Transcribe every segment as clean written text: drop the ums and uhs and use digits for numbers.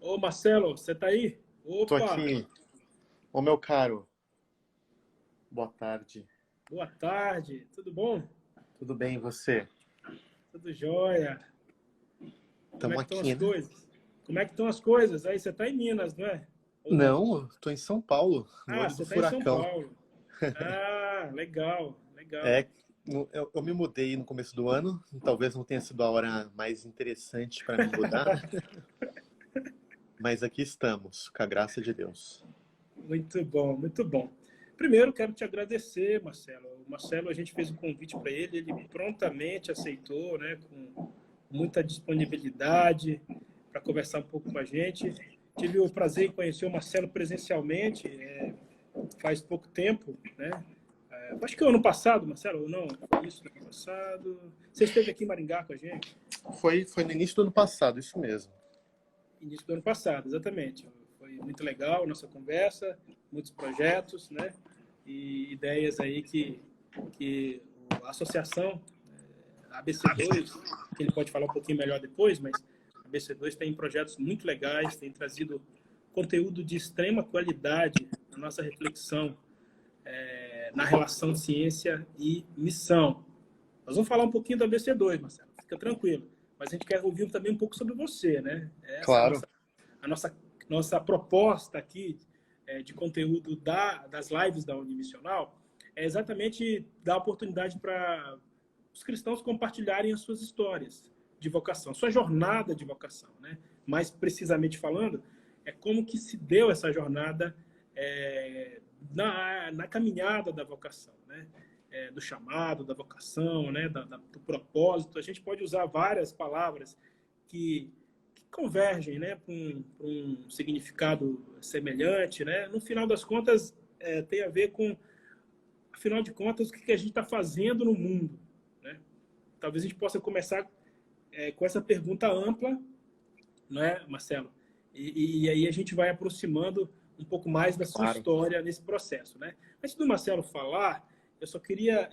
Ô Marcelo, você tá aí? Tô Opa, aqui. Ô, meu caro, boa tarde. boa tarde, tudo bom? Tudo bem, e você? Tudo jóia? Como é Estamos que estão as aqui, né? coisas? Como é que estão as coisas? Aí você tá em Minas, não é? Ou não? Não, eu tô em São Paulo, no Ah, olho do você tá em São furacão. Paulo. Ah, legal, legal. É, eu me mudei no começo do ano, talvez não tenha sido a hora mais interessante para me mudar, né? Mas aqui estamos, com a graça de Deus. Muito bom, muito bom. Primeiro, quero te agradecer, Marcelo. O Marcelo, a gente fez um convite para ele, ele prontamente aceitou, né, com muita disponibilidade para conversar um pouco com a gente. Tive o prazer em conhecer o Marcelo presencialmente, faz pouco tempo, né? Acho que o ano passado, Marcelo, ou não? Foi isso do ano passado. Você esteve aqui em Maringá com a gente? Foi no início do ano passado, isso mesmo. Início do ano passado, exatamente. Foi muito legal a nossa conversa, muitos projetos, né? E ideias aí que a associação, a ABC2, que ele pode falar um pouquinho melhor depois, mas a ABC2 tem projetos muito legais, tem trazido conteúdo de extrema qualidade na nossa reflexão na relação ciência e missão. Nós vamos falar um pouquinho da ABC2, Marcelo, fica tranquilo. Mas a gente quer ouvir também um pouco sobre você, né? Essa é Claro. a nossa proposta aqui de conteúdo das lives da Unimissional é exatamente dar oportunidade para os cristãos compartilharem as suas histórias de vocação, sua jornada de vocação, né? Mais precisamente falando, é como que se deu essa jornada na caminhada da vocação, né? Do chamado, da vocação, né? Do propósito. A gente pode usar várias palavras que convergem, né? Para um significado semelhante, né? No final das contas, tem a ver com, afinal de contas, o que a gente está fazendo no mundo, né? Talvez a gente possa começar com essa pergunta ampla, não é, Marcelo? E aí a gente vai aproximando um pouco mais da sua Claro. história nesse processo, né? Antes do Marcelo falar, eu só queria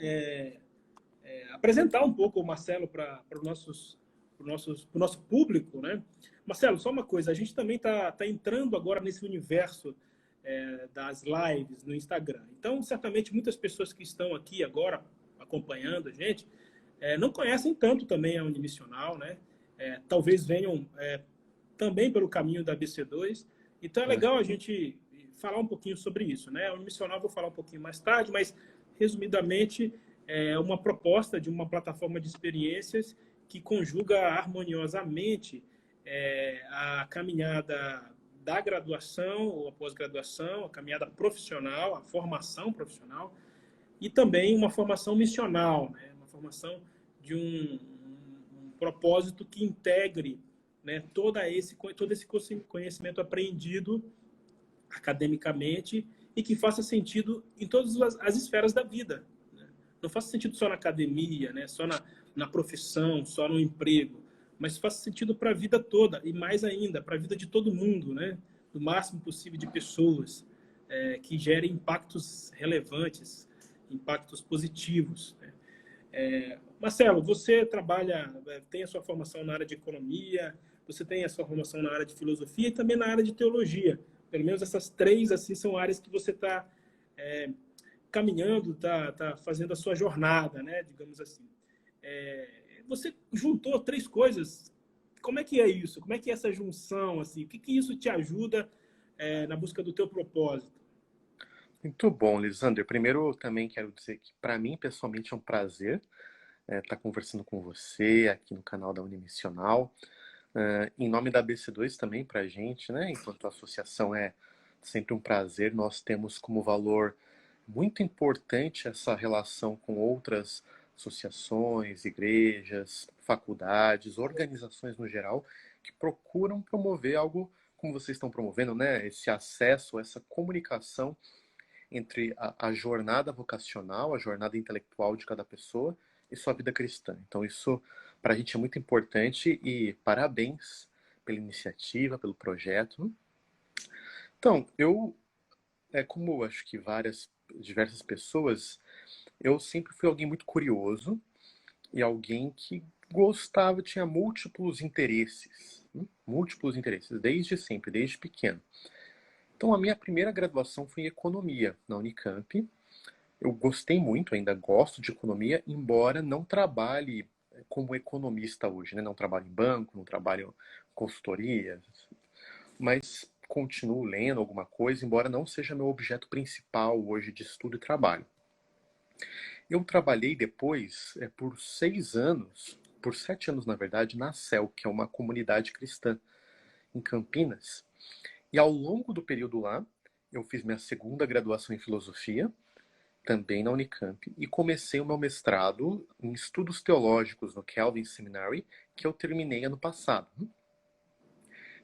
apresentar um pouco o Marcelo para o nosso público, né? Marcelo, só uma coisa, a gente também tá entrando agora nesse universo das lives no Instagram. Então, certamente, muitas pessoas que estão aqui agora acompanhando a gente não conhecem tanto também a Unimissional, né? Talvez venham também pelo caminho da BC2. Então, é legal a gente falar um pouquinho sobre isso, né? A Unimissional eu vou falar um pouquinho mais tarde, mas, resumidamente, é uma proposta de uma plataforma de experiências que conjuga harmoniosamente a caminhada da graduação ou a pós-graduação, a caminhada profissional, a formação profissional e também uma formação missional, né? Uma formação de um propósito que integre, né, todo esse conhecimento aprendido academicamente e que faça sentido em todas as esferas da vida. Né? Não faça sentido só na academia, né? Só na profissão, só no emprego, mas faça sentido para a vida toda e mais ainda para a vida de todo mundo, né? Do máximo possível de pessoas que gerem impactos relevantes, impactos positivos. Né? Marcelo, você trabalha, tem a sua formação na área de economia, você tem a sua formação na área de filosofia e também na área de teologia. Pelo menos essas três assim são áreas que você está caminhando, tá fazendo a sua jornada, né? Digamos assim. Você juntou três coisas. Como é que é isso? Como é que é essa junção? Assim? O que isso te ajuda na busca do teu propósito? Muito bom, Lisandro. Primeiro, também quero dizer que, para mim, pessoalmente, é um prazer estar conversando com você aqui no canal da Unimissional. Em nome da BC2 também, para a gente, né? Enquanto associação, é sempre um prazer. Nós temos como valor muito importante essa relação com outras associações, igrejas, faculdades, organizações no geral, que procuram promover algo como vocês estão promovendo, né? Esse acesso, essa comunicação entre a jornada vocacional, a jornada intelectual de cada pessoa e sua vida cristã. Então isso para a gente é muito importante e parabéns pela iniciativa, pelo projeto. Então, como acho que diversas pessoas, eu sempre fui alguém muito curioso e alguém que gostava, tinha múltiplos interesses, desde sempre, desde pequeno. Então, a minha primeira graduação foi em economia na Unicamp. Eu gostei muito, ainda gosto de economia, embora não trabalhe como economista hoje, né? Não trabalho em banco, não trabalho em consultoria, mas continuo lendo alguma coisa, embora não seja meu objeto principal hoje de estudo e trabalho. Eu trabalhei depois por 6 anos, por 7 anos na verdade, na CEL, que é uma comunidade cristã em Campinas. E ao longo do período lá, eu fiz minha segunda graduação em filosofia, também na Unicamp, e comecei o meu mestrado em estudos teológicos no Calvin Seminary, que eu terminei ano passado.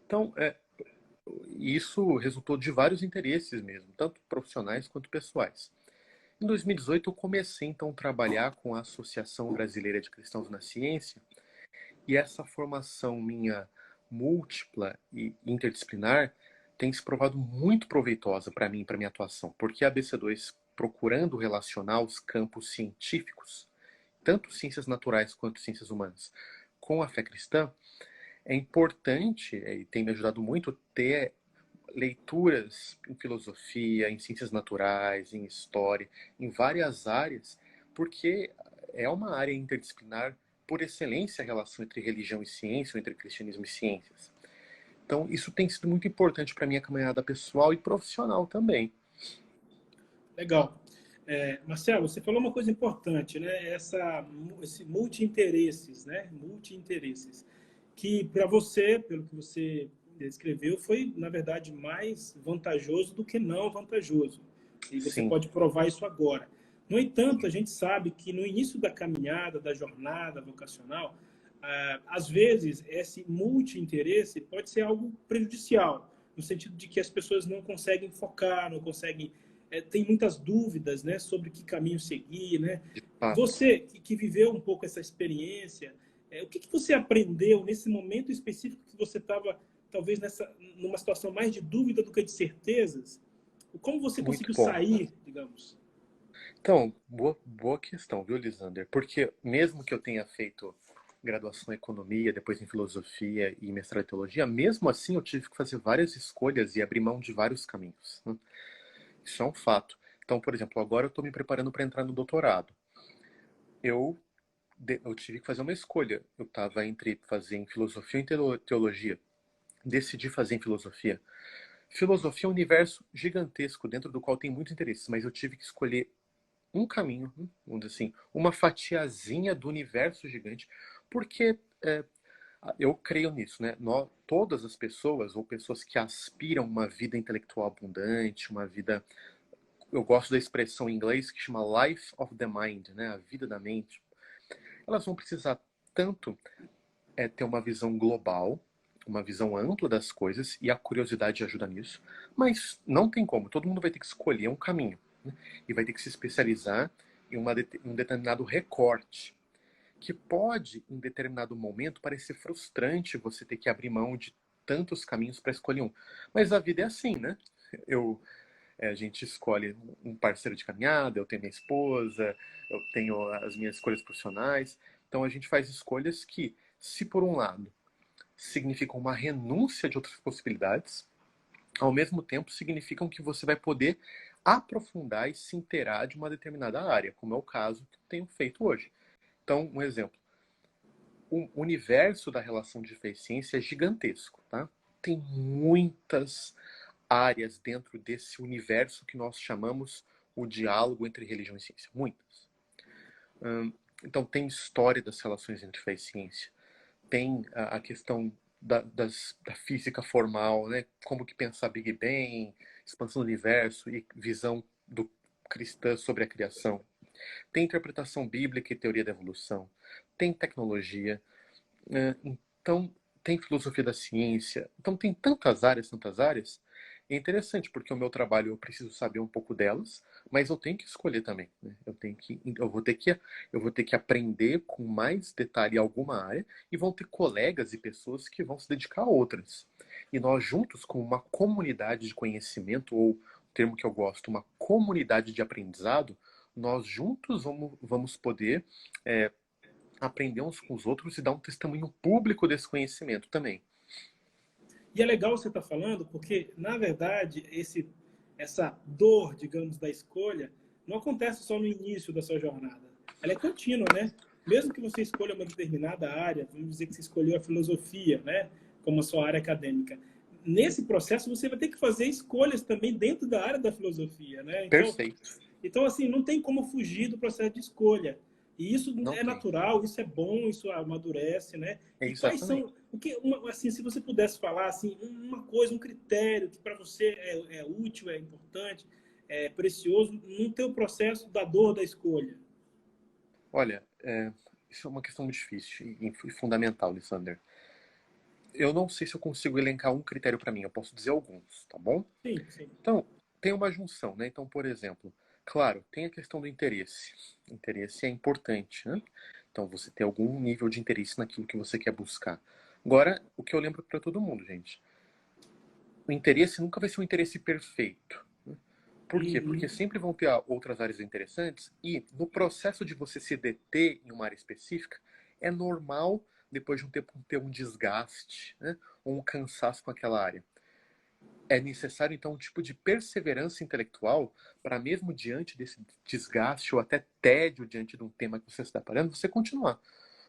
Então, isso resultou de vários interesses mesmo, tanto profissionais quanto pessoais. Em 2018, eu comecei então a trabalhar com a Associação Brasileira de Cristãos na Ciência, e essa formação minha múltipla e interdisciplinar tem se provado muito proveitosa para mim, para minha atuação, porque a ABC2, procurando relacionar os campos científicos, tanto ciências naturais quanto ciências humanas, com a fé cristã, é importante e tem me ajudado muito ter leituras em filosofia, em ciências naturais, em história, em várias áreas, porque é uma área interdisciplinar por excelência a relação entre religião e ciência, ou entre cristianismo e ciências. Então, isso tem sido muito importante para a minha caminhada pessoal e profissional também. Legal. Marcelo, você falou uma coisa importante, né? Esse multi-interesses, né? Multi-interesses. Que para você, pelo que você descreveu, foi, na verdade, mais vantajoso do que não vantajoso. E você Sim. pode provar isso agora. No entanto, a gente sabe que no início da caminhada, da jornada vocacional, às vezes esse multi-interesse pode ser algo prejudicial, no sentido de que as pessoas não conseguem focar, não conseguem tem muitas dúvidas, né, sobre que caminho seguir, né? De fato. Você que viveu um pouco essa experiência, o que você aprendeu nesse momento específico que você estava talvez numa situação mais de dúvida do que de certezas? Como você Muito conseguiu bom. sair, digamos? Então, boa questão, viu, Lisander? Porque mesmo que eu tenha feito graduação em economia, depois em filosofia e mestrado em teologia, mesmo assim eu tive que fazer várias escolhas e abrir mão de vários caminhos, né? Isso é um fato. Então, por exemplo, agora eu estou me preparando para entrar no doutorado. Eu, eu tive que fazer uma escolha. Eu estava entre fazer em filosofia ou em teologia. Decidi fazer em filosofia. Filosofia é um universo gigantesco dentro do qual tem muitos interesses, mas eu tive que escolher um caminho, vamos dizer assim, uma fatiazinha do universo gigante, porque eu creio nisso, né? Todas as pessoas, ou pessoas que aspiram uma vida intelectual abundante, uma vida. Eu gosto da expressão em inglês que chama life of the mind, né? A vida da mente. Elas vão precisar tanto ter uma visão global, uma visão ampla das coisas, e a curiosidade ajuda nisso, mas não tem como, todo mundo vai ter que escolher um caminho, né? E vai ter que se especializar em um determinado recorte, que pode, em determinado momento, parecer frustrante você ter que abrir mão de tantos caminhos para escolher um. Mas a vida é assim, né? A gente escolhe um parceiro de caminhada, eu tenho minha esposa, eu tenho as minhas escolhas profissionais. Então a gente faz escolhas que, se por um lado significam uma renúncia de outras possibilidades, ao mesmo tempo significam que você vai poder aprofundar e se inteirar de uma determinada área, como é o caso que eu tenho feito hoje. Então, um exemplo. O universo da relação de fé e ciência é gigantesco, tá? Tem muitas áreas dentro desse universo que nós chamamos o diálogo entre religião e ciência. Muitas. Então, tem história das relações entre fé e ciência. Tem a questão da física formal, né? Como que pensar Big Bang, expansão do universo e visão cristã sobre a criação. Tem interpretação bíblica e teoria da evolução. Tem tecnologia. Então, tem filosofia da ciência. Então, tem tantas áreas, tantas áreas. É interessante, porque o meu trabalho eu preciso saber um pouco delas, mas eu tenho que escolher também, né? Eu vou ter que aprender com mais detalhe alguma área, e vão ter colegas e pessoas que vão se dedicar a outras. E nós juntos, como uma comunidade de conhecimento, ou o termo que eu gosto, uma comunidade de aprendizado, nós juntos vamos poder aprender uns com os outros e dar um testemunho público desse conhecimento também. E é legal você estar falando, porque, na verdade, essa dor, digamos, da escolha, não acontece só no início da sua jornada. Ela é contínua, né? Mesmo que você escolha uma determinada área, vamos dizer que você escolheu a filosofia, né? Como a sua área acadêmica. Nesse processo, você vai ter que fazer escolhas também dentro da área da filosofia, né? Perfeito. Então, assim, não tem como fugir do processo de escolha. E isso Não é tem. natural, isso é bom, isso amadurece, né? É E quais exatamente. são, assim, se você pudesse falar assim, uma coisa, um critério que para você é útil, é importante, é precioso no teu processo da dor da escolha? Olha, isso é uma questão muito difícil e fundamental, Lissander. Eu não sei se eu consigo elencar um critério para mim, eu posso dizer alguns, tá bom? Sim, sim. Então, tem uma junção, né? Então, por exemplo, claro, tem a questão do interesse. Interesse é importante, né? Então, você ter algum nível de interesse naquilo que você quer buscar. Agora, o que eu lembro para todo mundo, gente, o interesse nunca vai ser um interesse perfeito. Por quê? Porque Uhum. sempre vão ter outras áreas interessantes e no processo de você se deter em uma área específica, é normal, depois de um tempo, ter um desgaste, né? Ou um cansaço com aquela área. É necessário, então, um tipo de perseverança intelectual para, mesmo diante desse desgaste ou até tédio diante de um tema que você está parando, você continuar.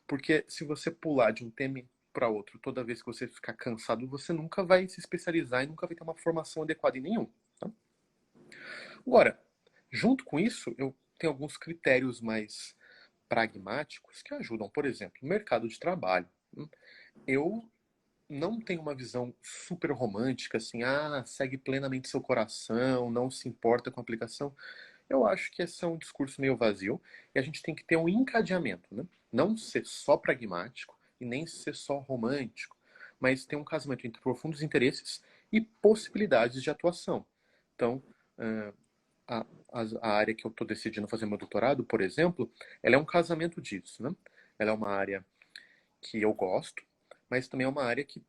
Porque se você pular de um tema para outro toda vez que você ficar cansado, você nunca vai se especializar e nunca vai ter uma formação adequada em nenhum. Tá? Agora, junto com isso, eu tenho alguns critérios mais pragmáticos que ajudam. Por exemplo, mercado de trabalho. Eu não tenho uma visão super romântica, assim, segue plenamente seu coração, não se importa com a aplicação. Eu acho que esse é um discurso meio vazio e a gente tem que ter um encadeamento, né? Não ser só pragmático e nem ser só romântico, mas ter um casamento entre profundos interesses e possibilidades de atuação. Então, a, a área que eu estou decidindo fazer meu doutorado, por exemplo, ela é um casamento disso, né? Ela é uma área que eu gosto, mas também é uma área que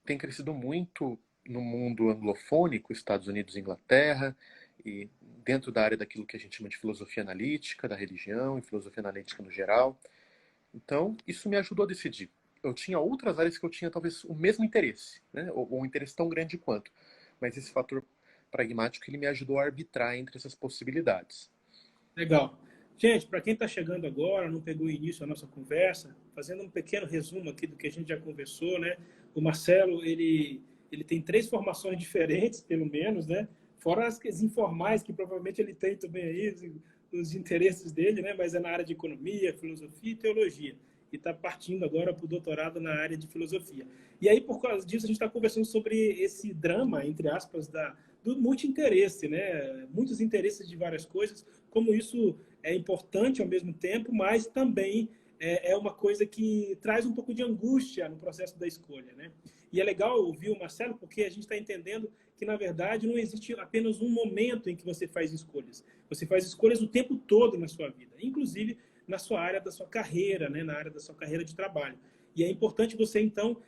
tem crescido muito no mundo anglofônico, Estados Unidos e Inglaterra, e dentro da área daquilo que a gente chama de filosofia analítica, da religião e filosofia analítica no geral. Então, isso me ajudou a decidir. Eu tinha outras áreas que eu tinha talvez o mesmo interesse, né? Ou um interesse tão grande quanto. Mas esse fator pragmático ele me ajudou a arbitrar entre essas possibilidades. Legal. Gente, para quem está chegando agora, não pegou o início da nossa conversa, fazendo um pequeno resumo aqui do que a gente já conversou, né? O Marcelo, ele tem três formações diferentes, pelo menos, né? Fora as informais que provavelmente ele tem também aí, os interesses dele, né? Mas é na área de economia, filosofia e teologia. E está partindo agora para o doutorado na área de filosofia. E aí, por causa disso, a gente está conversando sobre esse drama, entre aspas, do multi-interesse, né? Muitos interesses de várias coisas, como isso é importante ao mesmo tempo, mas também é uma coisa que traz um pouco de angústia no processo da escolha, né? E é legal ouvir o Marcelo, porque a gente está entendendo que, na verdade, não existe apenas um momento em que você faz escolhas. Você faz escolhas o tempo todo na sua vida, inclusive na sua área da sua carreira, né? Na área da sua carreira de trabalho. E é importante você, então,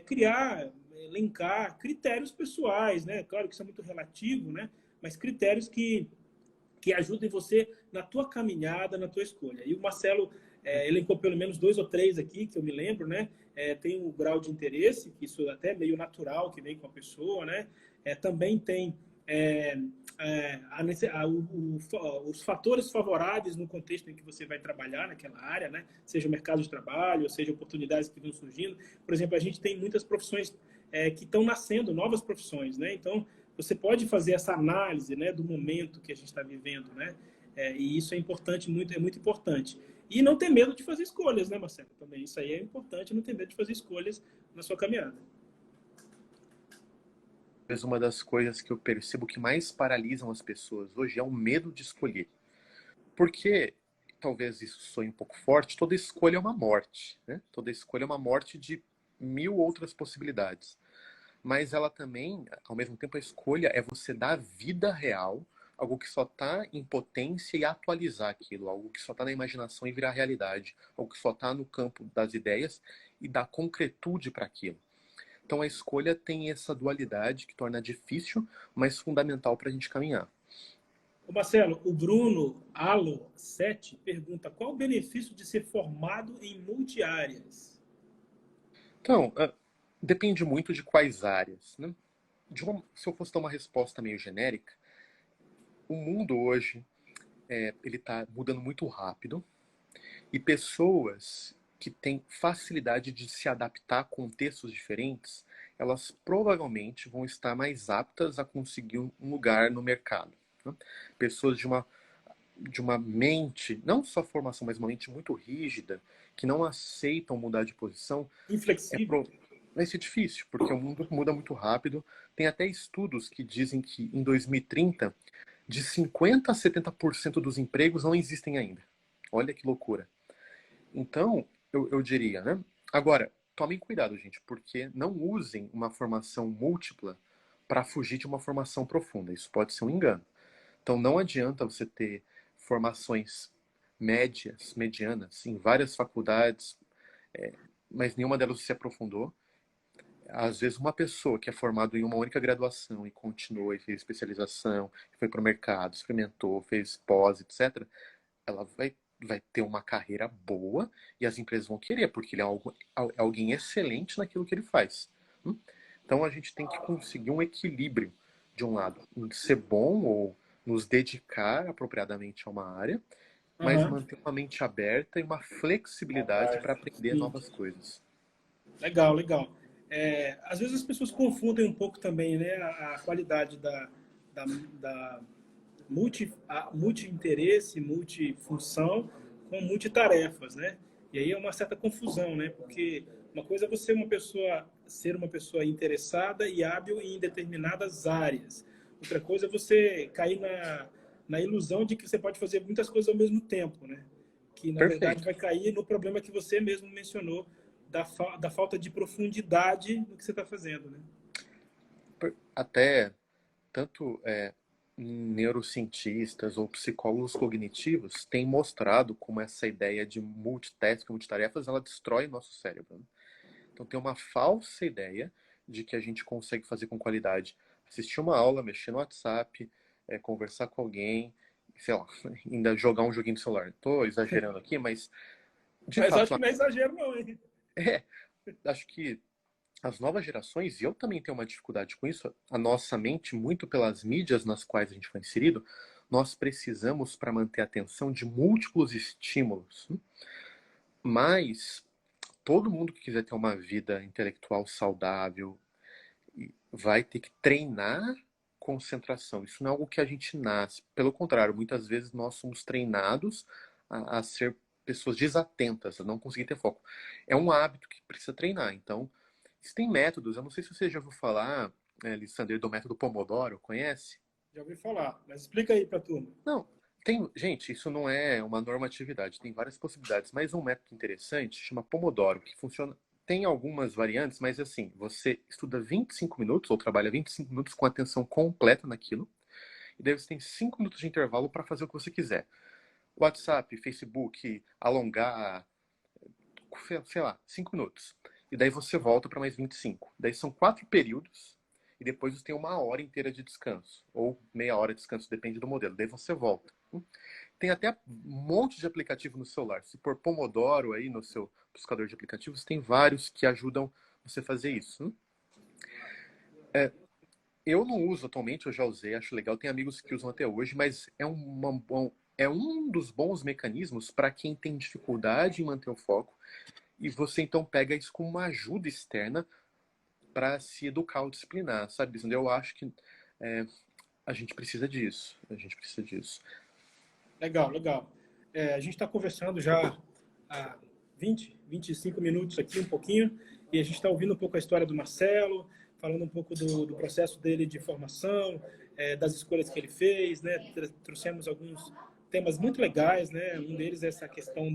criar, elencar critérios pessoais, né? Claro que isso é muito relativo, né? Mas critérios que ajudem você na tua caminhada, na tua escolha. E o Marcelo elencou pelo menos dois ou três aqui, que eu me lembro, né? Tem o grau de interesse, que isso é até meio natural, que vem com a pessoa, né? Também tem os fatores favoráveis no contexto em que você vai trabalhar naquela área, né? Seja o mercado de trabalho, seja oportunidades que vão surgindo. Por exemplo, a gente tem muitas profissões que estão nascendo, novas profissões, né? Então, você pode fazer essa análise, né, do momento que a gente está vivendo, né? E isso é importante, é muito importante. E não ter medo de fazer escolhas, né, Marcelo? Também isso aí é importante, não ter medo de fazer escolhas na sua caminhada. Talvez uma das coisas que eu percebo que mais paralisam as pessoas hoje é o medo de escolher. Porque, talvez isso soe um pouco forte, toda escolha é uma morte, né? Toda escolha é uma morte de mil outras possibilidades. Mas ela também, ao mesmo tempo, a escolha é você dar vida real, algo que só está em potência e atualizar aquilo, algo que só está na imaginação e virar realidade, algo que só está no campo das ideias e dar concretude para aquilo. Então a escolha tem essa dualidade que torna difícil, mas fundamental para a gente caminhar. Ô Marcelo, o Bruno Alo 7 pergunta qual o benefício de ser formado em multiáreas? Então, depende muito de quais áreas, né? Se eu fosse dar uma resposta meio genérica, o mundo hoje ele está mudando muito rápido e pessoas que têm facilidade de se adaptar a contextos diferentes, elas provavelmente vão estar mais aptas a conseguir um lugar no mercado, né? Pessoas de uma mente, não só formação, mas uma mente muito rígida, que não aceitam mudar de posição, Inflexível. vai ser difícil, porque o mundo muda muito rápido. Tem até estudos que dizem que em 2030, de 50% a 70% dos empregos não existem ainda. Olha que loucura. Então, eu diria, né? Agora, tomem cuidado, gente, porque não usem uma formação múltipla para fugir de uma formação profunda. Isso pode ser um engano. Então, não adianta você ter formações médias, medianas, em várias faculdades, mas nenhuma delas se aprofundou. Às vezes, uma pessoa que é formada em uma única graduação e continuou e fez especialização, foi para o mercado, experimentou, fez pós, etc., ela vai ter uma carreira boa e as empresas vão querer, porque ele é alguém excelente naquilo que ele faz. Então, a gente tem que conseguir um equilíbrio, de um lado, em ser bom ou nos dedicar apropriadamente a uma área, mas Aham. manter uma mente aberta e uma flexibilidade para aprender Sim. novas coisas. Legal, legal. Às vezes as pessoas confundem um pouco também, né, a qualidade da multi-interesse, multifunção com multitarefas, né? E aí é uma certa confusão, né? Porque uma coisa é você ser uma pessoa interessada e hábil em determinadas áreas. Outra coisa é você cair na ilusão de que você pode fazer muitas coisas ao mesmo tempo, né? Que na verdade Perfeito. vai cair no problema que você mesmo mencionou da falta de profundidade no que você está fazendo, né? Até tanto neurocientistas ou psicólogos cognitivos têm mostrado como essa ideia de multitasking, multitarefas, ela destrói nosso cérebro, né? Então tem uma falsa ideia de que a gente consegue fazer com qualidade. Assistir uma aula, mexer no WhatsApp, conversar com alguém, sei lá, ainda jogar um joguinho de celular. Estou exagerando aqui, mas de Mas acho fato, que não é exagero, não, hein? é, acho que as novas gerações, e eu também tenho uma dificuldade com isso, a nossa mente, muito pelas mídias nas quais a gente foi inserido, nós precisamos, para manter a atenção, de múltiplos estímulos. Mas todo mundo que quiser ter uma vida intelectual saudável vai ter que treinar concentração. Isso não é algo que a gente nasce. Pelo contrário, muitas vezes nós somos treinados a ser pessoas desatentas, a não conseguir ter foco. É um hábito que precisa treinar. Então, existem métodos. Eu não sei se você já ouviu falar, Alessandro, do método Pomodoro. Conhece? Já ouvi falar, mas explica aí para a turma. Não. Gente, isso não é uma normatividade, tem várias possibilidades, mas um método interessante chama Pomodoro, que funciona. Tem algumas variantes, mas assim, você estuda 25 minutos ou trabalha 25 minutos com atenção completa naquilo, e daí você tem 5 minutos de intervalo para fazer o que você quiser. WhatsApp, Facebook, alongar, sei lá, 5 minutos. E daí você volta para mais 25. Daí são 4 períodos e depois você tem 1 hora inteira de descanso. Ou meia hora de descanso, depende do modelo. Daí você volta. Tem até um monte de aplicativo no celular. Se por Pomodoro aí no seu buscador de aplicativos, tem vários que ajudam você a fazer isso. Eu não uso atualmente, eu já usei, acho legal. Tem amigos que usam até hoje, mas é um dos bons mecanismos para quem tem dificuldade em manter o foco. E você então pega isso como uma ajuda externa para se educar ou disciplinar, sabe? Eu acho que a gente precisa disso. A gente precisa disso. Legal, legal. A gente está conversando já há 25 minutos aqui, um pouquinho, e a gente está ouvindo um pouco a história do Marcelo, falando um pouco do processo dele de formação, das escolhas que ele fez, né? Trouxemos alguns temas muito legais, né? Um deles é essa questão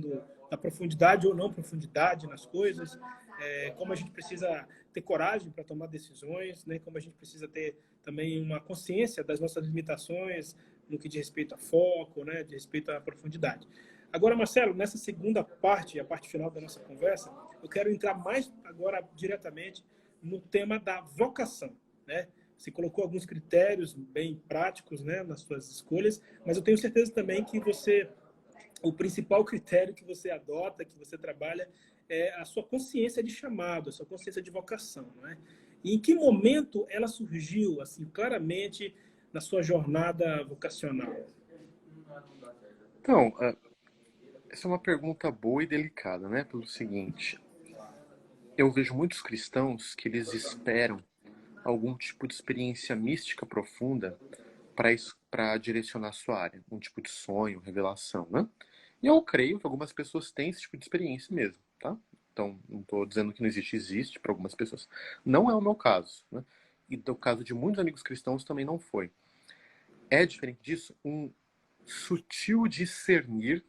da profundidade ou não profundidade nas coisas, como a gente precisa ter coragem para tomar decisões, né? Como a gente precisa ter também uma consciência das nossas limitações no que diz respeito a foco, né? De respeito à profundidade. Agora, Marcelo, nessa segunda parte, a parte final da nossa conversa, eu quero entrar mais agora diretamente no tema da vocação, né? você colocou alguns critérios bem práticos, né, nas suas escolhas, mas eu tenho certeza também que o principal critério que você adota, que você trabalha, é a sua consciência de chamado, a sua consciência de vocação, não é? E em que momento ela surgiu, assim, claramente na sua jornada vocacional? Então, essa é uma pergunta boa e delicada, né? Pelo seguinte, eu vejo muitos cristãos que eles esperam algum tipo de experiência mística profunda para direcionar sua área, um tipo de sonho, revelação, né? E eu creio que algumas pessoas têm esse tipo de experiência mesmo, tá? Então, não estou dizendo que não existe, existe para algumas pessoas. Não é o meu caso, né? E do caso de muitos amigos cristãos também não foi. É diferente disso um sutil discernir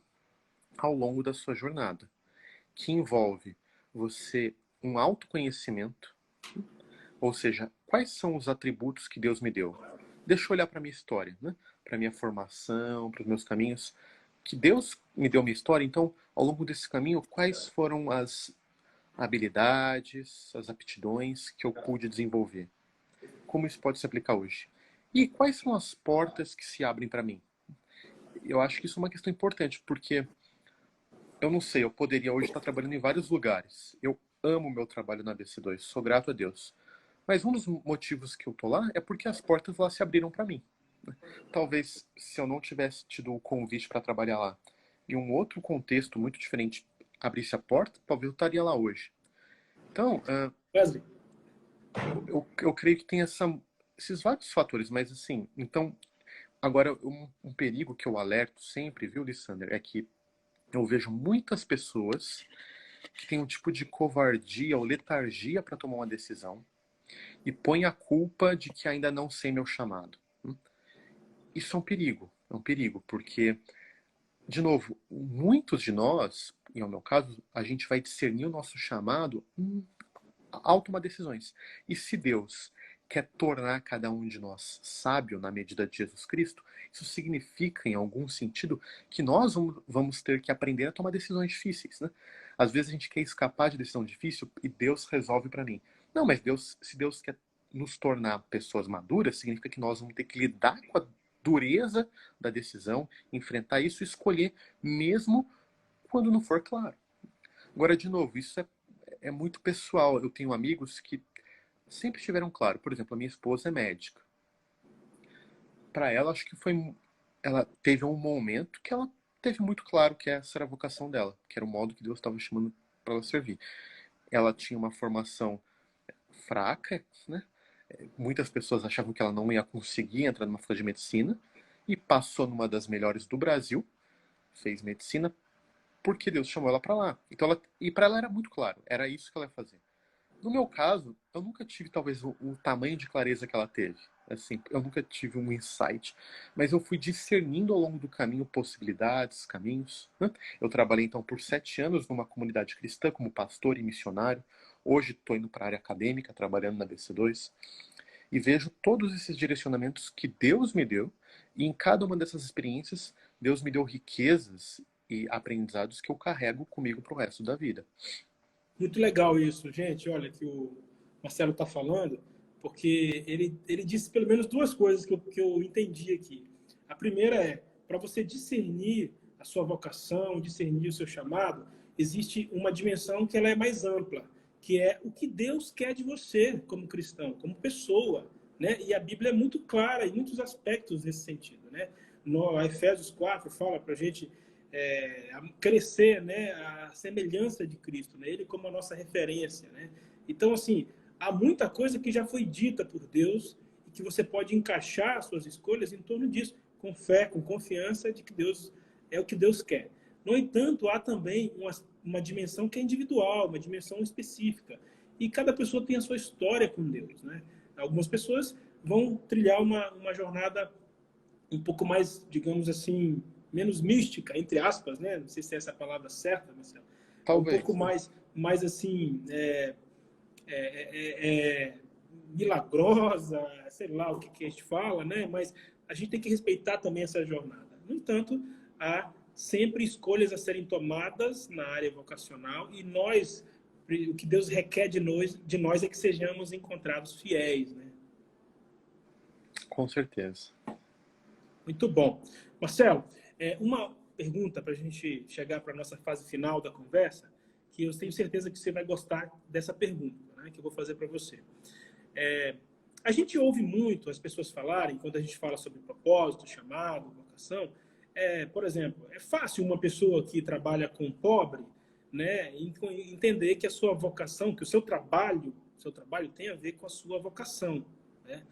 ao longo da sua jornada, que envolve você um autoconhecimento, ou seja, quais são os atributos que Deus me deu? Deixa eu olhar para a minha história, né? Para a minha formação, para os meus caminhos. Que Deus me deu minha história, então, ao longo desse caminho, quais foram as habilidades, as aptidões que eu pude desenvolver? Como isso pode se aplicar hoje? E quais são as portas que se abrem para mim? Eu acho que isso é uma questão importante, porque eu não sei, eu poderia hoje estar trabalhando em vários lugares. Eu amo meu trabalho na BC2, sou grato a Deus. Mas um dos motivos que eu tô lá é porque as portas lá se abriram para mim. Talvez se eu não tivesse tido o convite para trabalhar lá e um outro contexto muito diferente abrisse a porta, talvez eu estaria lá hoje. Então, Wesley, eu creio que tem esses vários fatores, mas assim, então, agora um perigo que eu alerto sempre, viu, Lissander, é que eu vejo muitas pessoas que têm um tipo de covardia ou letargia para tomar uma decisão e põe a culpa de que ainda não sei meu chamado. Isso é um perigo, porque, de novo, muitos de nós, e é o meu caso, a gente vai discernir o nosso chamado ao tomar decisões. E se Deus quer tornar cada um de nós sábio na medida de Jesus Cristo, isso significa, em algum sentido, que nós vamos ter que aprender a tomar decisões difíceis, né? Às vezes a gente quer escapar de decisão difícil e Deus resolve para mim. Não, mas se Deus quer nos tornar pessoas maduras, significa que nós vamos ter que lidar com a dureza da decisão, enfrentar isso e escolher mesmo quando não for claro. Agora, de novo, isso é muito pessoal. Eu tenho amigos que sempre tiveram claro. Por exemplo, a minha esposa é médica. Para ela, acho que foi. Ela teve um momento que ela teve muito claro que essa era a vocação dela, que era o modo que Deus estava chamando para ela servir. Ela tinha uma formação fraca, né? Muitas pessoas achavam que ela não ia conseguir entrar numa faculdade de medicina e passou numa das melhores do Brasil, fez medicina porque Deus chamou ela para lá. Então e para ela era muito claro, era isso que ela ia fazer. No meu caso, eu nunca tive talvez o tamanho de clareza que ela teve. Assim, eu nunca tive um insight, mas eu fui discernindo ao longo do caminho possibilidades, caminhos, né? Eu trabalhei então por 7 anos numa comunidade cristã como pastor e missionário. Hoje estou indo para a área acadêmica, trabalhando na BC2, e vejo todos esses direcionamentos que Deus me deu, e em cada uma dessas experiências, Deus me deu riquezas e aprendizados que eu carrego comigo para o resto da vida. muito legal isso, gente. Olha, que o Marcelo está falando, porque ele disse pelo menos duas coisas que eu entendi aqui. A primeira é, para você discernir a sua vocação, discernir o seu chamado, existe uma dimensão que ela é mais ampla, que é o que Deus quer de você como cristão, como pessoa, né? E a Bíblia é muito clara em muitos aspectos nesse sentido, né? No Efésios 4 fala para a gente crescer, né, a semelhança de Cristo, né, ele como a nossa referência, né? Então, assim, há muita coisa que já foi dita por Deus e que você pode encaixar suas escolhas em torno disso, com fé, com confiança de que Deus é o que Deus quer. No entanto, há também uma dimensão que é individual, uma dimensão específica, e cada pessoa tem a sua história com Deus, né? Algumas pessoas vão trilhar uma jornada um pouco mais, digamos assim, menos mística, entre aspas, né? Não sei se é essa a palavra certa, Marcelo. É um pouco Talvez. mais assim, milagrosa, sei lá o que a gente fala, né? Mas a gente tem que respeitar também essa jornada. No entanto, há sempre escolhas a serem tomadas na área vocacional e nós, o que Deus requer de nós é que sejamos encontrados fiéis, né? Com certeza. Muito bom. Marcelo, uma pergunta para a gente chegar para a nossa fase final da conversa, que eu tenho certeza que você vai gostar dessa pergunta, né, que eu vou fazer para você. A gente ouve muito as pessoas falarem, quando a gente fala sobre propósito, chamado, vocação, por exemplo, é fácil uma pessoa que trabalha com pobre, né, entender que a sua vocação, que o seu trabalho tem a ver com a sua vocação, né?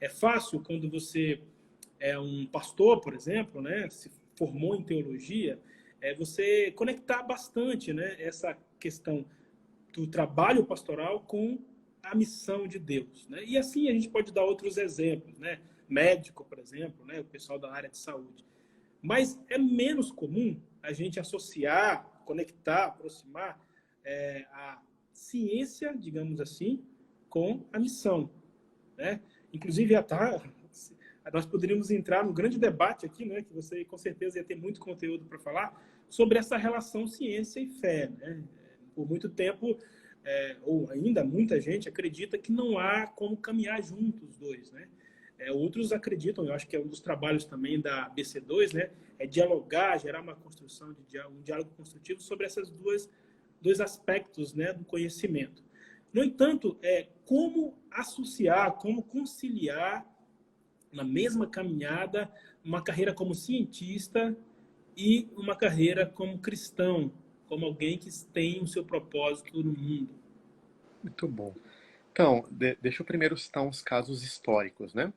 É fácil quando você é um pastor, por exemplo, né, se formou em teologia, você conectar bastante, né, essa questão do trabalho pastoral com a missão de Deus, né? E assim a gente pode dar outros exemplos, né? Médico, por exemplo, né? O pessoal da área de saúde. Mas é menos comum a gente associar, conectar, aproximar a ciência, digamos assim, com a missão, né? Inclusive, nós poderíamos entrar num grande debate aqui, né? Que você com certeza ia ter muito conteúdo para falar sobre essa relação ciência e fé, né? Por muito tempo, ou ainda muita gente acredita que não há como caminhar juntos os dois, né? Outros acreditam, eu acho que é um dos trabalhos também da BC2, né? É dialogar, gerar uma construção um diálogo construtivo sobre essas dois aspectos, né, do conhecimento. No entanto, como associar, como conciliar na mesma caminhada uma carreira como cientista e uma carreira como cristão, como alguém que tem o seu propósito no mundo. Muito bom. Então, deixa eu primeiro citar uns casos históricos, né?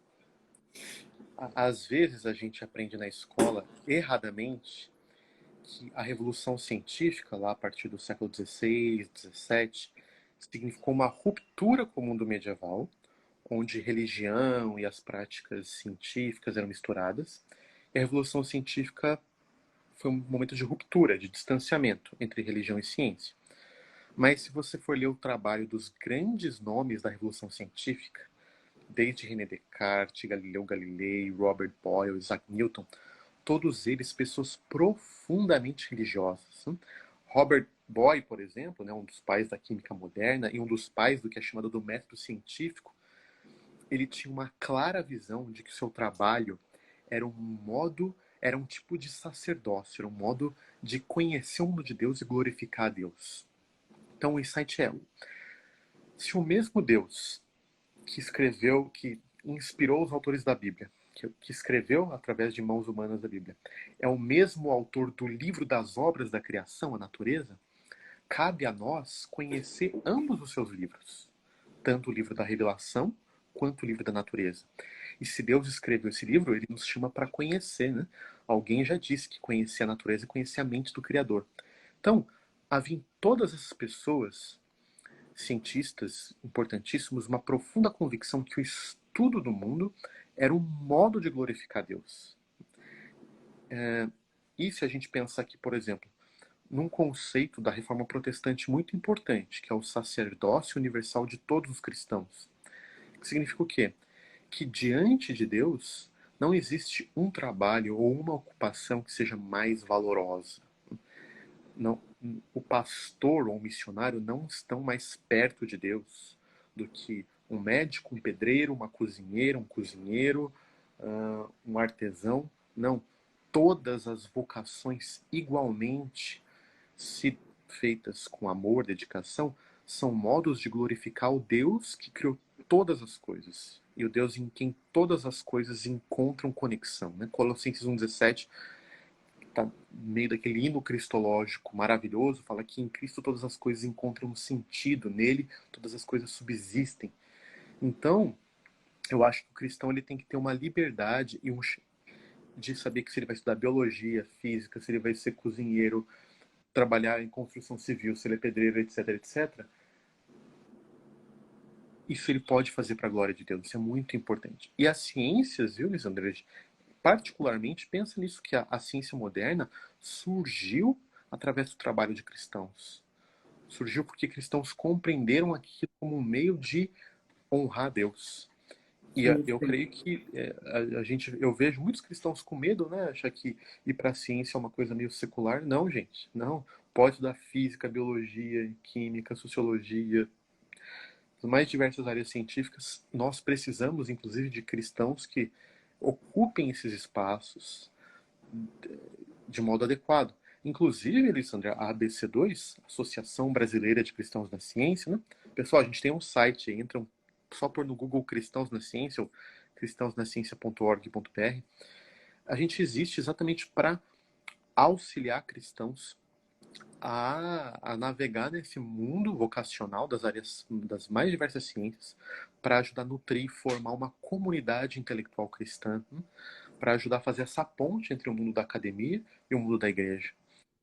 Às vezes a gente aprende na escola, erradamente, que a Revolução Científica, lá a partir do século XVI, XVII, significou uma ruptura com o mundo medieval, onde religião e as práticas científicas eram misturadas. E a Revolução Científica foi um momento de ruptura, de distanciamento entre religião e ciência. Mas se você for ler o trabalho dos grandes nomes da Revolução Científica, desde René Descartes, Galileu Galilei, Robert Boyle, Isaac Newton, todos eles pessoas profundamente religiosas. Robert Boyle, por exemplo, né, um dos pais da química moderna e um dos pais do que é chamado do método científico, ele tinha uma clara visão de que seu trabalho era era um tipo de sacerdócio, era um modo de conhecer o mundo de Deus e glorificar a Deus. Então o insight se o mesmo Deus que inspirou os autores da Bíblia, que escreveu através de mãos humanas da Bíblia, é o mesmo autor do livro das obras da criação, a natureza, cabe a nós conhecer ambos os seus livros, tanto o livro da revelação quanto o livro da natureza. E se Deus escreveu esse livro, ele nos chama para conhecer, né? Alguém já disse que conhecer a natureza e conhecer a mente do Criador. Então, havia em todas essas pessoas, cientistas importantíssimos, uma profunda convicção que o estudo do mundo era um modo de glorificar Deus. E se a gente pensar aqui, por exemplo, num conceito da reforma protestante muito importante, que é o sacerdócio universal de todos os cristãos, que significa o quê? Que diante de Deus não existe um trabalho ou uma ocupação que seja mais valorosa. Não, o pastor ou o missionário não estão mais perto de Deus do que um médico, um pedreiro, uma cozinheira, um cozinheiro, um artesão. Não. Todas as vocações igualmente, se feitas com amor, dedicação, são modos de glorificar o Deus que criou todas as coisas. E o Deus em quem todas as coisas encontram conexão. Né? Colossenses 1,17 está no meio daquele hino cristológico maravilhoso, fala que em Cristo todas as coisas encontram um sentido, nele todas as coisas subsistem. Então, eu acho que o cristão ele tem que ter uma liberdade de saber que se ele vai estudar biologia, física, se ele vai ser cozinheiro, trabalhar em construção civil, se ele é pedreiro, etc, etc. Isso ele pode fazer para a glória de Deus, isso é muito importante. E as ciências, viu, Lisandro, particularmente pensa nisso, que a ciência moderna surgiu através do trabalho de cristãos. Surgiu porque cristãos compreenderam aquilo como um meio de honrar a Deus. E eu creio que eu vejo muitos cristãos com medo, né? Achar que ir para a ciência é uma coisa meio secular. Não, gente, não. Pode estudar física, biologia, química, sociologia, as mais diversas áreas científicas, nós precisamos, inclusive, de cristãos que ocupem esses espaços de modo adequado. Inclusive, Alessandra, a ABC2, Associação Brasileira de Cristãos na Ciência, né? Pessoal, a gente tem um site, entram só por no Google Cristãos na Ciência, ou cristãosnaciencia.org.br. A gente existe exatamente para auxiliar cristãos a navegar nesse mundo vocacional das áreas, das mais diversas ciências, para ajudar a nutrir e formar uma comunidade intelectual cristã, para ajudar a fazer essa ponte entre o mundo da academia e o mundo da igreja.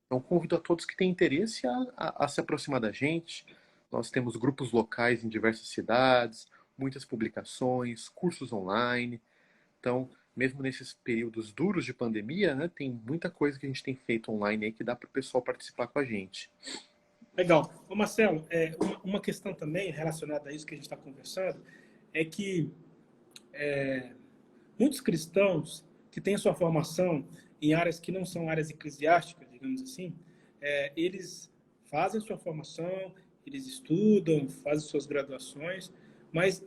Então, convido a todos que têm interesse a se aproximar da gente. Nós temos grupos locais em diversas cidades, muitas publicações, cursos online. Então, mesmo nesses períodos duros de pandemia, né, tem muita coisa que a gente tem feito online aí que dá para o pessoal participar com a gente. Legal. Ô Marcelo, uma questão também relacionada a isso que a gente está conversando é que muitos cristãos que têm sua formação em áreas que não são áreas eclesiásticas, digamos assim, eles fazem sua formação, eles estudam, fazem suas graduações, mas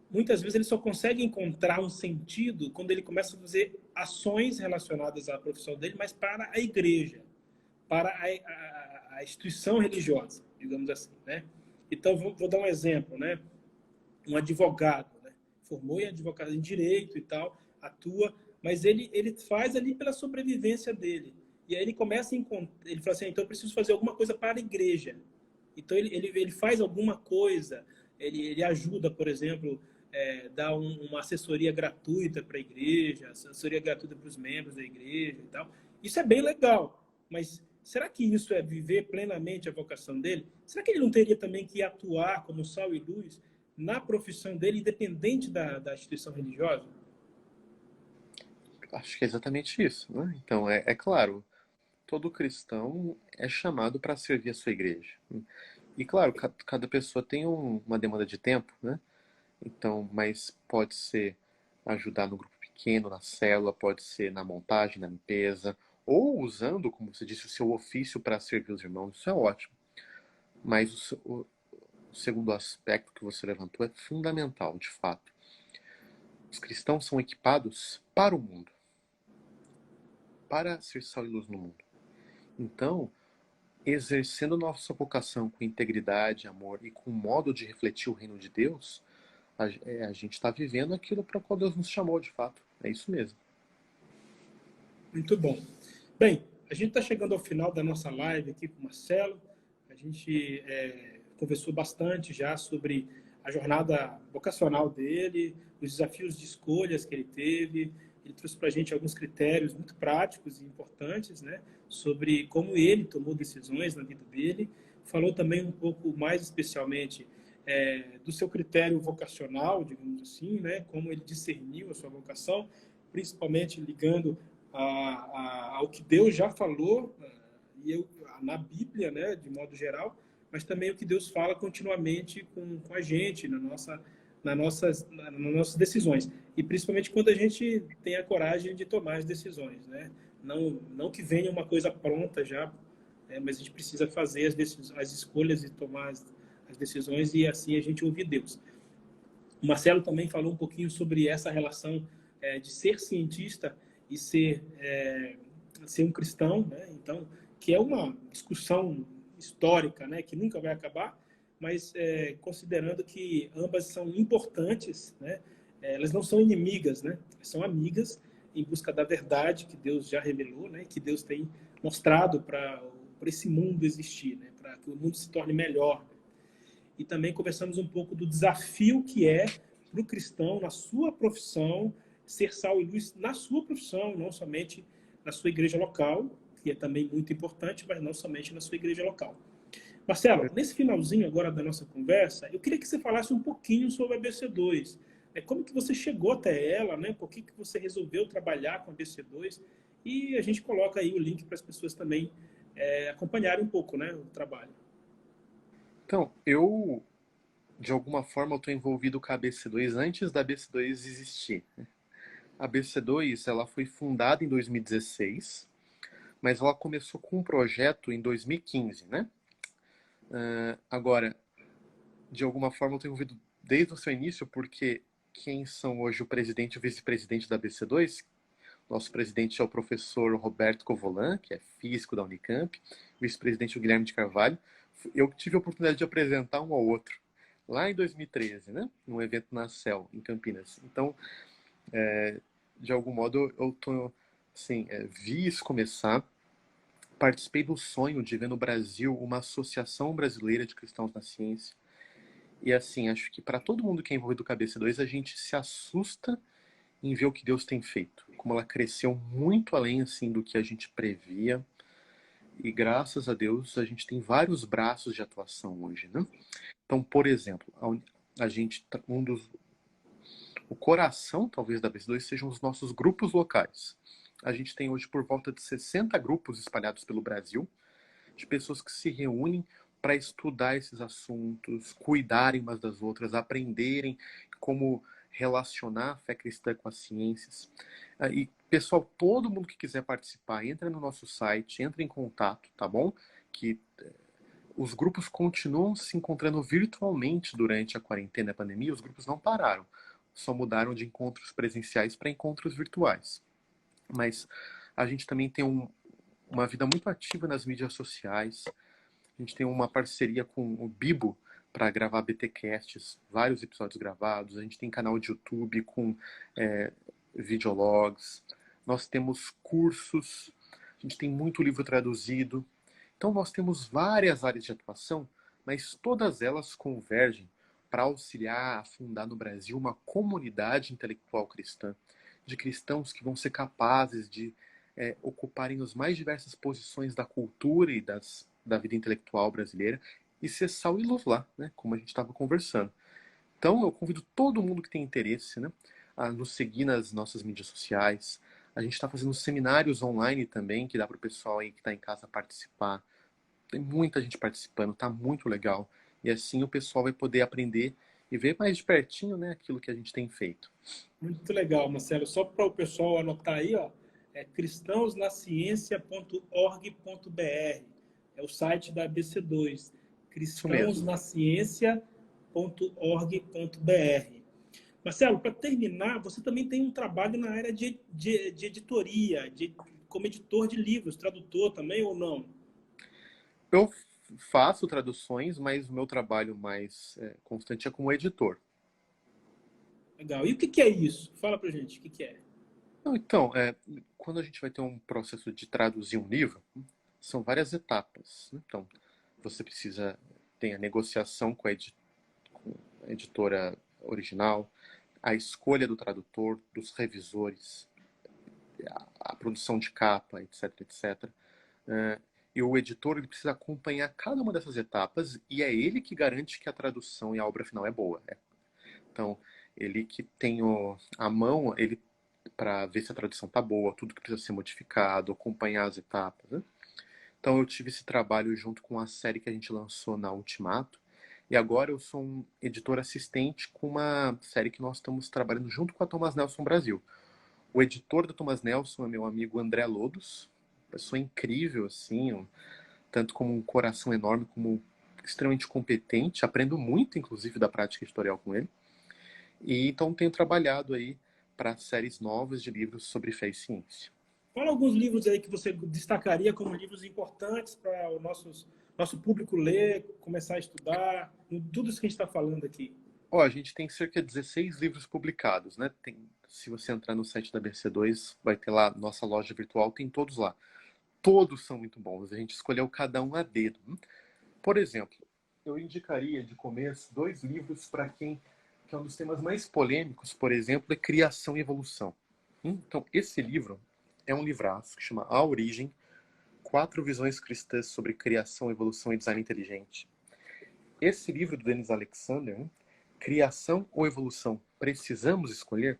muitas vezes ele só consegue encontrar um sentido quando ele começa a fazer ações relacionadas à profissão dele, mas para a igreja, para a instituição religiosa, digamos assim, né? Então, vou dar um exemplo, né? Um advogado, né? Formou em advogado em direito e tal, atua, mas ele faz ali pela sobrevivência dele. E aí ele começa a encontrar, ele fala assim, então eu preciso fazer alguma coisa para a igreja. Então ele faz alguma coisa, ele ajuda, por exemplo, dar uma assessoria gratuita para a igreja, assessoria gratuita para os membros da igreja e tal. Isso é bem legal, mas será que isso é viver plenamente a vocação dele? Será que ele não teria também que atuar como sal e luz na profissão dele, independente da instituição religiosa? Acho que é exatamente isso, né? Então, é claro, todo cristão é chamado para servir a sua igreja. E claro, cada pessoa tem uma demanda de tempo, né? Então, mas pode ser ajudar no grupo pequeno, na célula, pode ser na montagem, na limpeza, ou usando, como você disse, o seu ofício para servir os irmãos. Isso é ótimo. Mas o segundo aspecto que você levantou é fundamental, de fato. Os cristãos são equipados para o mundo, para ser sal e luz no mundo. Então, exercendo nossa vocação com integridade, amor e com modo de refletir o reino de Deus, a gente está vivendo aquilo para o qual Deus nos chamou, de fato. É isso mesmo. Muito bom. Bem, a gente está chegando ao final da nossa live aqui com o Marcelo. A gente conversou bastante já sobre a jornada vocacional dele, os desafios de escolhas que ele teve. Ele trouxe para a gente alguns critérios muito práticos e importantes, né, sobre como ele tomou decisões na vida dele. Falou também um pouco mais especialmente do seu critério vocacional, digamos assim, né, como ele discerniu a sua vocação, principalmente ligando ao que Deus já falou na Bíblia, né, de modo geral, mas também o que Deus fala continuamente com a gente, nas nossas decisões. E principalmente quando a gente tem a coragem de tomar as decisões. Né? Não que venha uma coisa pronta já, mas a gente precisa fazer as escolhas e tomar as decisões e assim a gente ouvir Deus. O Marcelo também falou um pouquinho sobre essa relação de ser cientista e ser um cristão, né? Então, que é uma discussão histórica, né? Que nunca vai acabar, mas considerando que ambas são importantes, né? Elas não são inimigas, né? São amigas em busca da verdade que Deus já revelou, né? Que Deus tem mostrado para esse mundo existir, né? Para que o mundo se torne melhor. E também conversamos um pouco do desafio que é para o cristão, na sua profissão, ser sal e luz na sua profissão, não somente na sua igreja local, que é também muito importante, mas não somente na sua igreja local. Marcelo, nesse finalzinho agora da nossa conversa, eu queria que você falasse um pouquinho sobre a BC2. Como que você chegou até ela, né? Por que você resolveu trabalhar com a BC2? E a gente coloca aí o link para as pessoas também acompanharem um pouco, né, o trabalho. Então, de alguma forma, eu estou envolvido com a BC2 antes da BC2 existir. A BC2, ela foi fundada em 2016, mas ela começou com um projeto em 2015, né? Agora, de alguma forma, eu tenho ouvido desde o seu início, porque quem são hoje o presidente e o vice-presidente da BC2? Nosso presidente é o professor Roberto Covolan, que é físico da Unicamp, o vice-presidente é o Guilherme de Carvalho. Eu tive a oportunidade de apresentar um ao outro, lá em 2013, né? Num evento na CEL, em Campinas. Então, de algum modo, eu tô, assim, vi isso começar, participei do sonho de ver no Brasil uma associação brasileira de cristãos na ciência. E assim, acho que para todo mundo que é envolvido com a BC2, a gente se assusta em ver o que Deus tem feito. Como ela cresceu muito além assim do que a gente previa. E graças a Deus a gente tem vários braços de atuação hoje, né? Então, por exemplo, a gente o coração talvez da BC2 sejam os nossos grupos locais. A gente tem hoje por volta de 60 grupos espalhados pelo Brasil, de pessoas que se reúnem para estudar esses assuntos, cuidarem umas das outras, aprenderem como relacionar a fé cristã com as ciências. E, pessoal, todo mundo que quiser participar, entra no nosso site, entra em contato, tá bom? Que os grupos continuam se encontrando virtualmente durante a quarentena e a pandemia, os grupos não pararam, só mudaram de encontros presenciais para encontros virtuais. Mas a gente também tem uma vida muito ativa nas mídias sociais. A gente tem uma parceria com o Bibo para gravar BTcasts, vários episódios gravados. A gente tem canal de YouTube com videologs. Nós temos cursos. A gente tem muito livro traduzido. Então nós temos várias áreas de atuação, mas todas elas convergem para auxiliar a fundar no Brasil uma comunidade intelectual cristã, de cristãos que vão ser capazes de ocuparem as mais diversas posições da cultura e da vida intelectual brasileira e ser sal e luz lá, né? Como a gente estava conversando. Então eu convido todo mundo que tem interesse, né, a nos seguir nas nossas mídias sociais. A gente está fazendo seminários online também, que dá para o pessoal aí que está em casa participar. Tem muita gente participando, tá muito legal. E assim o pessoal vai poder aprender e ver mais de pertinho, né, aquilo que a gente tem feito. Muito legal, Marcelo. Só para o pessoal anotar aí, ó, é cristãosnaciencia.org.br. É o site da ABC2. Isso mesmo. cristãosnaciencia.org.br. Marcelo, para terminar, você também tem um trabalho na área de editoria, como editor de livros, tradutor também ou não? Eu faço traduções, mas o meu trabalho mais constante é como editor. Legal. E o que é isso? Fala pra gente, o que é? Não, então, quando a gente vai ter um processo de traduzir um livro, são várias etapas. Então, você precisa ter a negociação com com a editora original, a escolha do tradutor, dos revisores, a produção de capa, etc, etc. E o editor ele precisa acompanhar cada uma dessas etapas e é ele que garante que a tradução e a obra final é boa. Então, ele que tem a mão, ele para ver se a tradução tá boa, tudo que precisa ser modificado, acompanhar as etapas, né? Então eu tive esse trabalho junto com a série que a gente lançou na Ultimato. E agora eu sou um editor assistente com uma série que nós estamos trabalhando junto com a Thomas Nelson Brasil. O editor da Thomas Nelson é meu amigo André Lodos, pessoa incrível, assim, tanto como um coração enorme, como extremamente competente. Aprendo muito, inclusive, da prática editorial com ele. E então tenho trabalhado aí para séries novas de livros sobre fé e ciência. Fala alguns livros aí que você destacaria como livros importantes para o nosso público ler, começar a estudar, tudo isso que a gente está falando aqui. A gente tem cerca de 16 livros publicados, né? Se você entrar no site da BC2, vai ter lá nossa loja virtual, tem todos lá. Todos são muito bons, a gente escolheu cada um a dedo. Por exemplo, eu indicaria de começo dois livros para quem que é um dos temas mais polêmicos, por exemplo, é criação e evolução. Então, esse livro é um livraço que chama A Origem, 4 visões cristãs sobre criação, evolução e design inteligente. Esse livro do Dennis Alexander, Criação ou Evolução, Precisamos Escolher?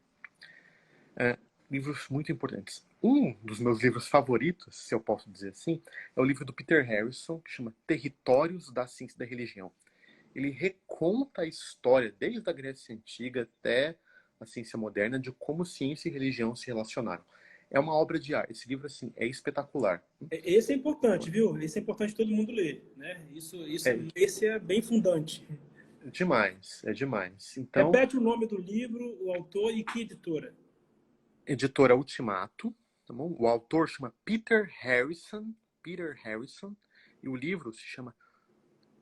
Livros muito importantes. Um dos meus livros favoritos, se eu posso dizer assim, é o livro do Peter Harrison, que chama Territórios da Ciência e da Religião. Ele reconta a história, desde a Grécia Antiga até a ciência moderna, de como ciência e religião se relacionaram. É uma obra de arte. Esse livro, assim, é espetacular. Esse é importante, viu? Esse é importante todo mundo ler, né? É Esse é bem fundante. demais, é demais. Então, Repete o nome do livro, o autor e que editora. editora Ultimato, tá bom? O autor chama Peter Harrison, e o livro se chama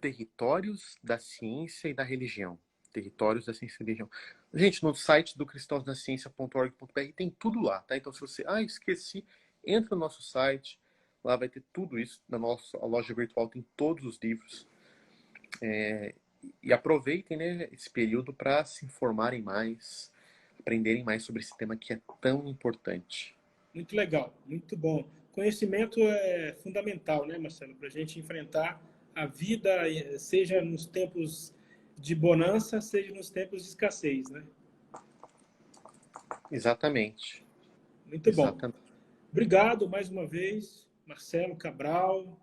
Territórios da Ciência e da Religião. Territórios da Ciência e da Religião. Gente, no site do cristãosnaciencia.org.br tem tudo lá, tá? Então, se você, esqueci, entra no nosso site, lá vai ter tudo isso. Na nossa loja virtual tem todos os livros. E aproveitem, né, esse período para se informarem mais, aprenderem mais sobre esse tema que é tão importante. Muito legal, muito bom. Conhecimento é fundamental, né, Marcelo, para a gente enfrentar a vida, seja nos tempos de bonança, seja nos tempos de escassez, né? Exatamente. Muito bom. Obrigado mais uma vez, Marcelo Cabral,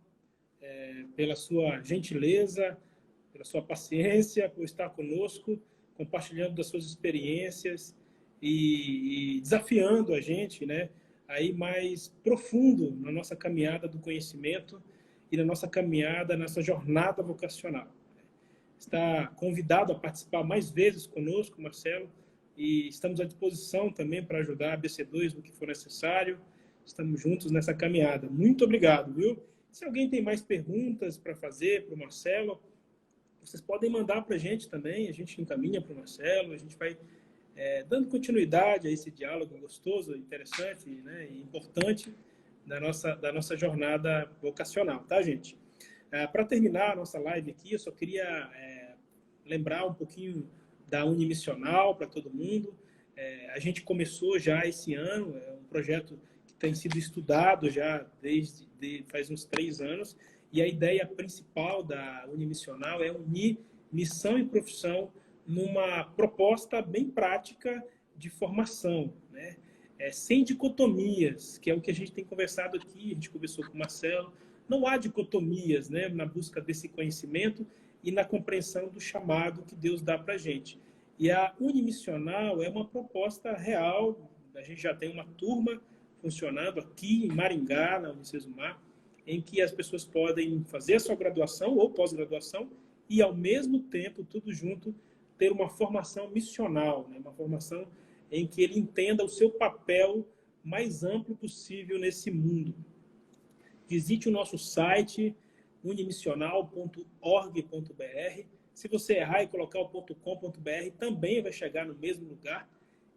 pela sua gentileza, pela sua paciência, por estar conosco, compartilhando das suas experiências e desafiando a gente, né, a ir mais profundo na nossa caminhada do conhecimento e na nossa caminhada, nessa jornada vocacional. Está convidado a participar mais vezes conosco, Marcelo, e estamos à disposição também para ajudar a BC2 no que for necessário. Estamos juntos nessa caminhada. Muito obrigado, viu? Se alguém tem mais perguntas para fazer para o Marcelo, vocês podem mandar para a gente também, a gente encaminha para o Marcelo, a gente vai dando continuidade a esse diálogo gostoso, interessante, né, e importante da nossa jornada vocacional, tá, gente? Para terminar a nossa live aqui, eu só queria lembrar um pouquinho da Unimissional para todo mundo. A gente começou já esse ano, é um projeto que tem sido estudado já desde faz uns 3 anos, e a ideia principal da Unimissional é unir missão e profissão numa proposta bem prática de formação, né? Sem dicotomias, que é o que a gente tem conversado aqui, a gente conversou com o Marcelo. Não há dicotomias, né, na busca desse conhecimento e na compreensão do chamado que Deus dá para a gente. E a Unimissional é uma proposta real. A gente já tem uma turma funcionando aqui em Maringá, na Unicesumar, em que as pessoas podem fazer a sua graduação ou pós-graduação e, ao mesmo tempo, tudo junto, ter uma formação missional, né? Uma formação em que ele entenda o seu papel mais amplo possível nesse mundo. Visite o nosso site, unimissional.org.br. Se você errar e colocar o .com.br, também vai chegar no mesmo lugar.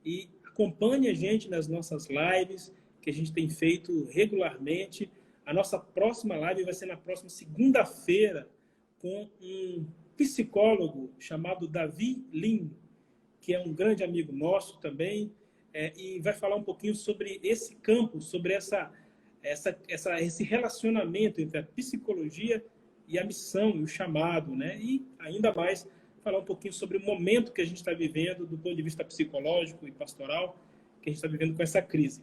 E acompanhe a gente nas nossas lives, que a gente tem feito regularmente. A nossa próxima live vai ser na próxima segunda-feira, com um psicólogo chamado Davi Lim, que é um grande amigo nosso também, e vai falar um pouquinho sobre esse campo, sobre esse relacionamento entre a psicologia e a missão e o chamado, né? E ainda mais falar um pouquinho sobre o momento que a gente está vivendo do ponto de vista psicológico e pastoral, que a gente está vivendo com essa crise.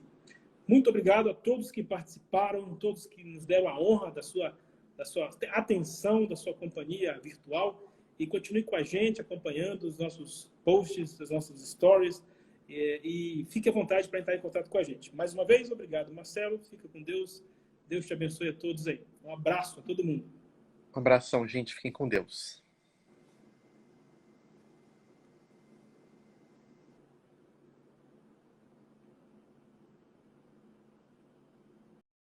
Muito obrigado a todos que participaram, todos que nos deram a honra da sua atenção, da sua companhia virtual, e continue com a gente, acompanhando os nossos posts, as nossas stories, e fique à vontade para entrar em contato com a gente. Mais uma vez, obrigado, Marcelo. Fica com Deus. Deus te abençoe a todos aí. Um abraço a todo mundo. Um abração, gente. Fiquem com Deus.